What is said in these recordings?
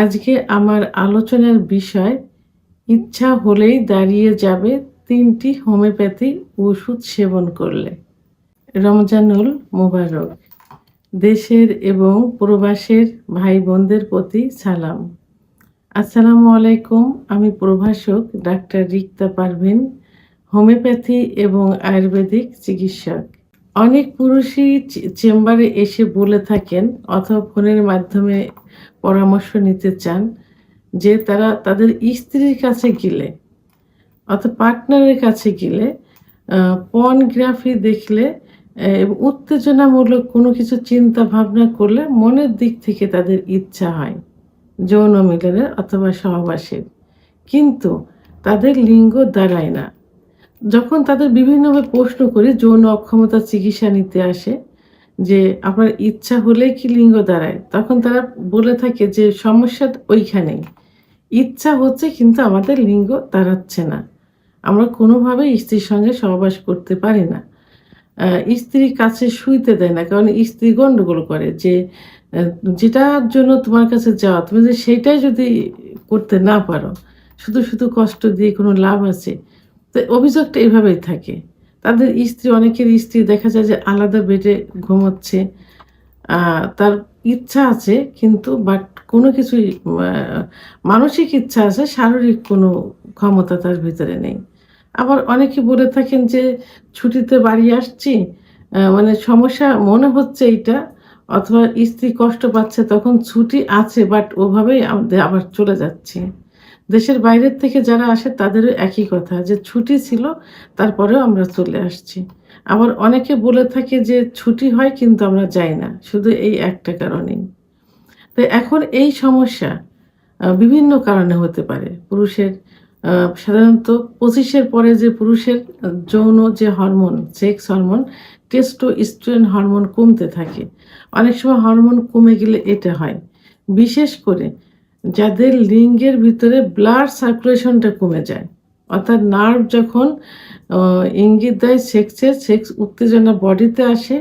আজকে আমার আলোচনার বিষয় ইচ্ছা হলেই দাঁড়িয়ে যাবে ৩টি হোমিওপ্যাথি ওষুধ সেবন করলে। রমজানুল মোবারক। দেশের এবং প্রবাসের ভাই বোনদের প্রতি সালাম। আসসালামু আলাইকুম। আমি প্রভাষক ডাক্তার রিক্তা পারভীন, হোমিওপ্যাথি এবং আয়ুর্বেদিক চিকিৎসক। অনেক পুরুষই চেম্বারে এসে বলে থাকেন অথবা ফোনের মাধ্যমে পরামর্শ নিতে চান যে তারা তাদের স্ত্রীর কাছে গেলে অথবা পার্টনারের কাছে গেলে পর্নোগ্রাফি দেখলে এবং উত্তেজনামূলক কোনো কিছু চিন্তা ভাবনা করলে মনের দিক থেকে তাদের ইচ্ছা হয় যৌন মিলনের অথবা সহবাসের, কিন্তু তাদের লিঙ্গ দাঁড়ায় না। যখন তাদের বিভিন্নভাবে প্রশ্ন করি, যৌন অক্ষমতার চিকিৎসা নিতে আসে যে আপনার ইচ্ছা হলেই কি লিঙ্গ দাঁড়ায়, তখন তারা বলে থাকে যে সমস্যা ওইখানেই, ইচ্ছা হচ্ছে কিন্তু আমাদের লিঙ্গ দাঁড়াচ্ছে না, আমরা কোনোভাবেই স্ত্রীর সঙ্গে সহবাস করতে পারি না। স্ত্রীর কাছে শুইতে দেয় না, কারণ স্ত্রী গণ্ডগোল করে যে যেটার জন্য তোমার কাছে যাওয়া, তুমি যদি সেইটাই যদি করতে না পারো, শুধু শুধু কষ্ট দিয়ে কোনো লাভ আছে? তো অভিযোগটা এভাবেই থাকে। তাদের স্ত্রী, অনেকের স্ত্রী দেখা যায় যে আলাদা বেডে ঘুমোচ্ছে। তার ইচ্ছা আছে কিন্তু বাট কোনো কিছুই মানসিক ইচ্ছা আছে, শারীরিক কোনো ক্ষমতা তার ভিতরে নেই। আবার অনেকে বলে থাকেন যে ছুটিতে বাড়ি আসছি, মানে সমস্যা মনে হচ্ছে এইটা, অথবা স্ত্রী কষ্ট পাচ্ছে তখন ছুটি আছে বাট ওভাবেই আবার চলে যাচ্ছি। দেশের বাইরের থেকে যারা আসে তাদেরও একই কথা যে ছুটি ছিল তারপরেও আমরা চলে আসছি। আবার অনেকে বলে থাকে যে ছুটি হয় কিন্তু আমরা যাই না, শুধু এই একটা কারণেই। তো এখন এই সমস্যা বিভিন্ন কারণে হতে পারে। পুরুষের সাধারণত ২৫ এর পরে যে পুরুষের যৌন যে hormone, sex hormone, testosterone hormone কমতে থাকে। অনেক সময় হরমোন কমে গেলে এটা হয়। বিশেষ করে যাদের লিঙ্গের ভিতরে ব্লাড সার্কুলেশনটা কমে যায়। অর্থাৎ নার্ভ যখন অ ইঙ্গিত দেয় সেক্স উত্তেজনা বডিতে আসে,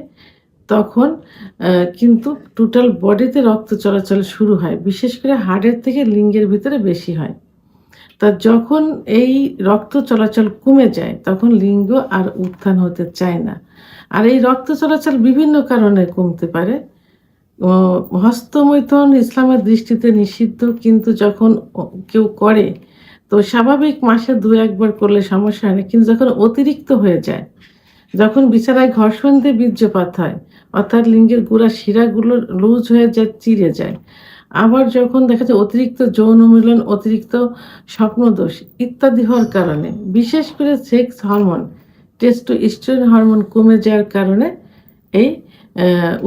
তখন কিন্তু টোটাল বডিতে রক্ত চলাচল শুরু হয়। বিশেষ করে হার্টের থেকে লিঙ্গের ভিতরে বেশি হয়। তা যখন এই রক্ত চলাচল কমে যায়, তখন লিঙ্গ আর উত্থান হতে চায় না। আর এই রক্ত চলাচল বিভিন্ন কারণে কমতে পারে। ও হস্তমৈথুন ইসলামের দৃষ্টিতে নিষিদ্ধ, কিন্তু যখন কেউ করে তো স্বাভাবিক মাসে ২-১ বার করলে সমস্যা হয় না। কিন্তু যখন অতিরিক্ত হয়ে যায়, যখন বিছানায় ঘর্ষণ দিয়ে বীর্যপাত হয়, অর্থাৎ লিঙ্গের গোড়ার শিরাগুলো লুজ হয়ে যায়, চিড়ে যায়। আবার যখন দেখা যায় অতিরিক্ত যৌন মিলন, অতিরিক্ত স্বপ্নদোষ ইত্যাদি হওয়ার কারণে, বিশেষ করে সেক্স হরমোন, টেস্টোস্টেরন হরমোন কমে যাওয়ার কারণে এই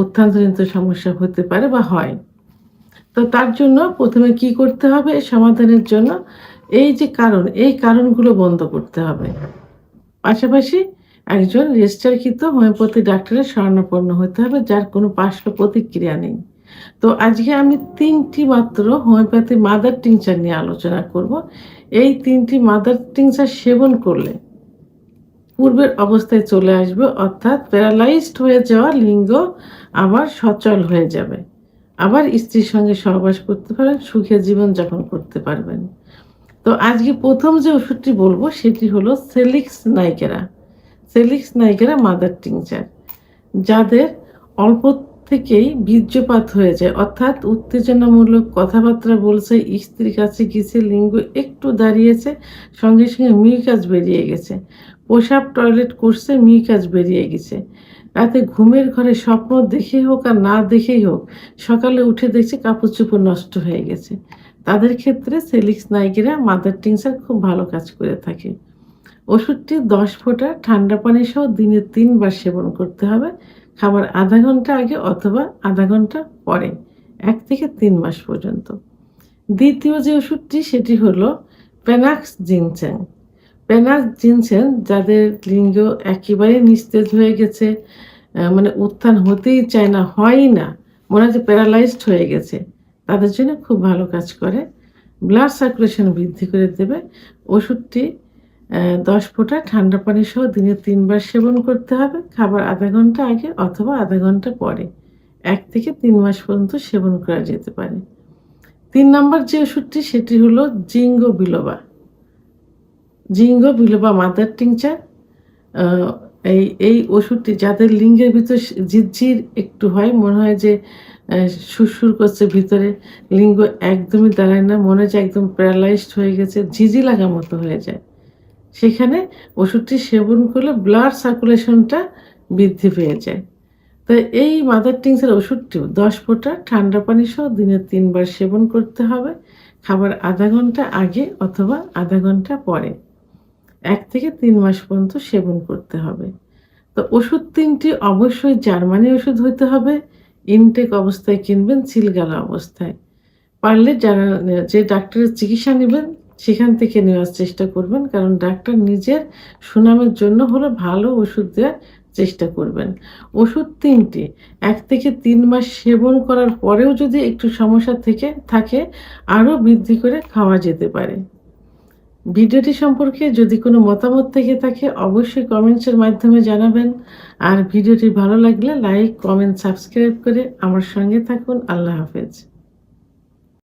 উত্থানজনিত সমস্যা হতে পারে বা হয়। তো তার জন্য ১ম এ কি করতে হবে সমাধানের জন্য? এই যে কারণ, এই কারণগুলো বন্ধ করতে হবে। পাশাপাশি একজন রেজিস্টারকৃত হোমিওপ্যাথি ডাক্তারের শরণাপন্ন হতে হবে, যার কোনো পার্শ্ব প্রতিক্রিয়া নেই। তো আজকে আমি ৩টি মাত্র হোমিওপ্যাথি মাদার টিংচার নিয়ে আলোচনা করব। এই ৩টি মাদার টিংচার সেবন করলে পূর্বের অবস্থায় চলে আসবে, অর্থাৎ প্যারালাইজড হয়ে যাওয়া লিঙ্গ আবার সচল হয়ে যাবে। আবার স্ত্রীর সঙ্গে সহবাস করতে পারেন, সুখে জীবনযাপন করতে পারবেন। তো আজকে ১ম যে ওষুধটি বলব সেটি হলো সেলিক্স নাইকেরা। সেলিক্স নাইকেরা মাদার টিংচার। যাদের অল্প থেকেই বীর্যপাত হয়ে যায়, অর্থাৎ উত্তেজনামূলক কথাবার্তা বলছে, স্ত্রীর কাছে গেছে, লিঙ্গ একটু দাঁড়িয়েছে, সঙ্গে সঙ্গে মিউকাস বেরিয়ে গেছে। প্রসাব টয়লেট করছে, মিউকাস বেরিয়ে গেছে। রাতে ঘুমের ঘরে স্বপ্ন দেখে হোক আর না দেখেই হোক, সকালে উঠে দেখছে কাপড়-চোপড় নষ্ট হয়ে গেছে। তাদের ক্ষেত্রে সেলিক্স নাইকেরা মাদার টিংচার খুব ভালো কাজ করে থাকে। ওষুধটি ১০ ফোঁটা ঠান্ডা পানি সহ দিনে ৩ বার সেবন করতে হবে। খাবার আধা ঘন্টা আগে অথবা আধা ঘন্টা পরে, ১ থেকে ৩ মাস পর্যন্ত। দ্বিতীয় যে ওষুধটি সেটি হলো প্যানাক্স জিনসেং। প্যানাক্স জিনসেং যাদের লিঙ্গ একেবারে নিস্তেজ হয়ে গেছে, মানে উত্থান হতেই চায় না, হয়ই না, মনে হয় যে প্যারালাইজড হয়ে গেছে, তাদের জন্য খুব ভালো কাজ করে। ব্লাড সার্কুলেশন বৃদ্ধি করে দেবে। ওষুধটি ১০ ফোঁটা ঠান্ডা পানি সহ দিনে ৩ বার সেবন করতে হবে। খাবার আধা ঘন্টা আগে অথবা আধা ঘন্টা পরে, ১ থেকে ৩ মাস পর্যন্ত সেবন করা যেতে পারে। 3 নাম্বার যে ওষুধটি সেটি হলো জিঙ্গো বিলোবা। জিঙ্গো বিলোবা মাদার টিংচার। আ এই ওষুধটি যাদের লিঙ্গের ভিতর ঝিরঝির একটু হয়, মনে হয় যে সুরসুর করছে ভিতরে, লিঙ্গ একদমই দাঁড়ায় না, মনে হয় যে একদম প্যারালাইজড হয়ে গেছে, ঝিঁঝি লাগার মতো হয়ে যায়। সেখানে ওষুধটি সেবন করলে ব্লাড সার্কুলেশনটা বৃদ্ধি পেয়ে যায়। তো এই মাদার টিংচার ওষুধটিও ১০ ফোঁটা ঠান্ডা পানি সহ দিনে ৩ বার সেবন করতে হবে। খাবার ০.৫ ঘন্টা আগে অথবা ০.৫ ঘন্টা পরে। ১ থেকে ৩ মাস পর্যন্ত সেবন করতে হবে। তো ওষুধ ৩ টি অবশ্যই জার্মানি ওষুধ হইতে হবে। ইনটেক অবস্থায় কিনবেন, সিলগালা অবস্থায়। পারলে যারা যে ডাক্তারের চিকিৎসা নিবেন সেখান থেকে নেওয়ার চেষ্টা করবেন। কারণ ডাক্তার নিজের সুনামের জন্য হলে ভালো ওষুধ দেওয়ার চেষ্টা করবেন। ওষুধ ৩ টি ১ থেকে ৩ মাস সেবন করার পরেও যদি একটু সমস্যা থাকে আরও বৃদ্ধি করে খাওয়া যেতে পারে। ভিডিওটি সম্পর্কে যদি কোনো মতামত থেকে থাকে অবশ্যই কমেন্টসের মাধ্যমে জানাবেন। আর ভিডিওটি ভালো লাগলে লাইক, কমেন্ট, সাবস্ক্রাইব করে আমার সঙ্গে থাকুন। আল্লাহ হাফেজ।